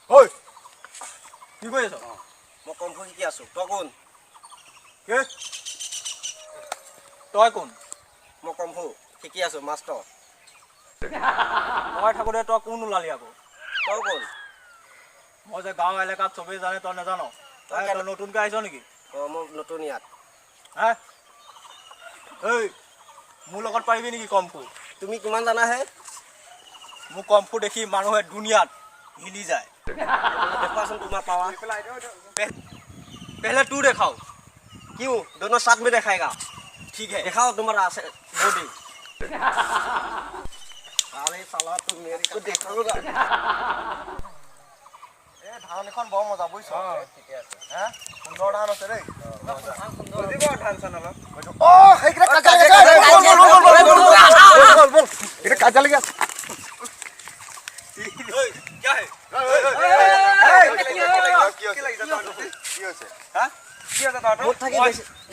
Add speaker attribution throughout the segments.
Speaker 1: ঐ কি কৰি আছ?
Speaker 2: মই কম্ফু শিকি আছো। তই কোন?
Speaker 1: কি? তই কোন?
Speaker 2: মই কম্ফু শিকি আছো মাষ্টৰ।
Speaker 1: মই থাকোঁতে তই কোন ওলালি আকৌ?
Speaker 2: তই কোন?
Speaker 1: মই যে গাঁও এলেকাত চবেই জানে তই নাজান? তই নতুনকৈ আহিছ নেকি?
Speaker 2: মই নতুন ইয়াত।
Speaker 1: হা? এই মোৰ লগত পাৰিবি নেকি কম্ফু?
Speaker 2: তুমি কিমান জানা হে?
Speaker 1: মোক কম্ফু দেখি মানুহে দুনিয়াত হিলি যায়।
Speaker 2: देखोसन तुम्हारा पावर।
Speaker 1: पहले तू दिखाओ।
Speaker 2: क्यों? दोनों साथ में दिखाएगा।
Speaker 1: ठीक है।
Speaker 2: दिखाओ तुम्हारा बॉडी। अरे साला तुम मेरे को देखोगा।
Speaker 1: ए धान এখন বৰ মজা বুইছ?
Speaker 2: ঠিকে আছে।
Speaker 1: হা? সুন্দৰ ধান আছে দেই।
Speaker 2: বুজিব ধান চান অলপ।
Speaker 1: ও হেইকটা কাজা বল। এটা কাজা লাগি আছে। ওই क्या है?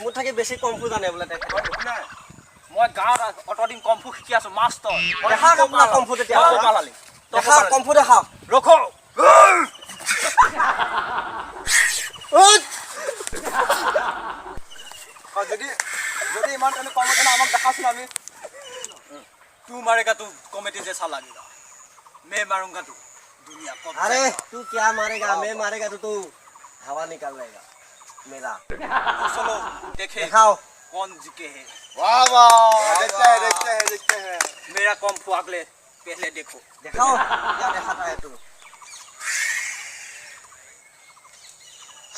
Speaker 2: মোৰ থাকি বেছি কম্ফু জানে বোলে তাই।
Speaker 1: মই গাঁৱত অতদিন কম্ফু শিকি আছো মাষ্টৰ।
Speaker 2: দেখা আপোনাৰ কম্ফু তেতিয়া।
Speaker 1: পালালি।
Speaker 2: দেখা কম্ফু দেখা।
Speaker 1: ৰখো। যদি ইমান তেনে কম তেনে আমাক দেখাচোন আমি। तू मारेगा तू कॉमेडी जैसा लगेगा। मैं मारूंगा तू दुनिया को।
Speaker 2: अरे तू क्या मारेगा? मैं मारेगा तो तू हवा निकाल लेगा मेरा।
Speaker 1: चलो देखे
Speaker 2: दिखाओ
Speaker 1: कौन जीते है।
Speaker 2: वाह वाह देखते हैं
Speaker 1: मेरा कॉम्फू अगले पहले देखो।
Speaker 2: दिखाओ क्या दिखाता है तू।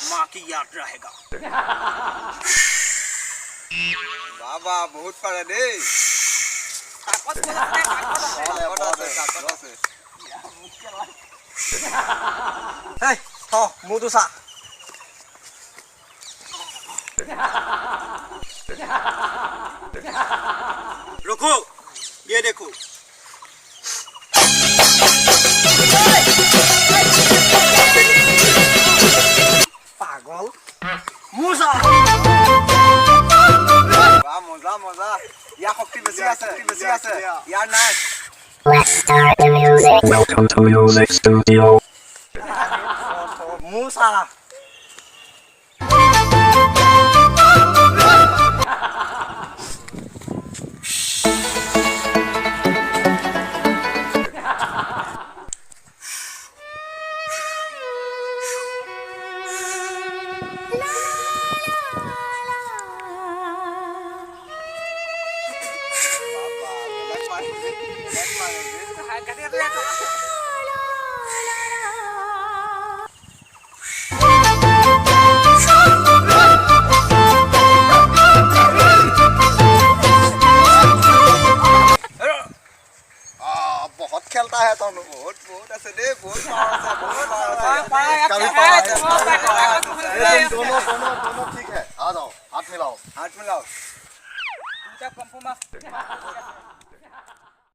Speaker 1: माँ की याद रहेगा।
Speaker 2: बाबा बहुत पड़े दे। Hey, thôi, mua tôi sạc.
Speaker 1: रुको ये देखो।
Speaker 2: पागल मुसा
Speaker 1: मजा या शक्ति बेছি আছে यार নাই।
Speaker 3: Let's start the music.
Speaker 4: Welcome to Music Studio.
Speaker 2: musa
Speaker 1: बहुत खेलता है तो बहुत ऐसे दे बहुत
Speaker 4: दोनों ठीक है। आ जाओ हाथ मिलाओ।
Speaker 1: हाथ मिलाओ।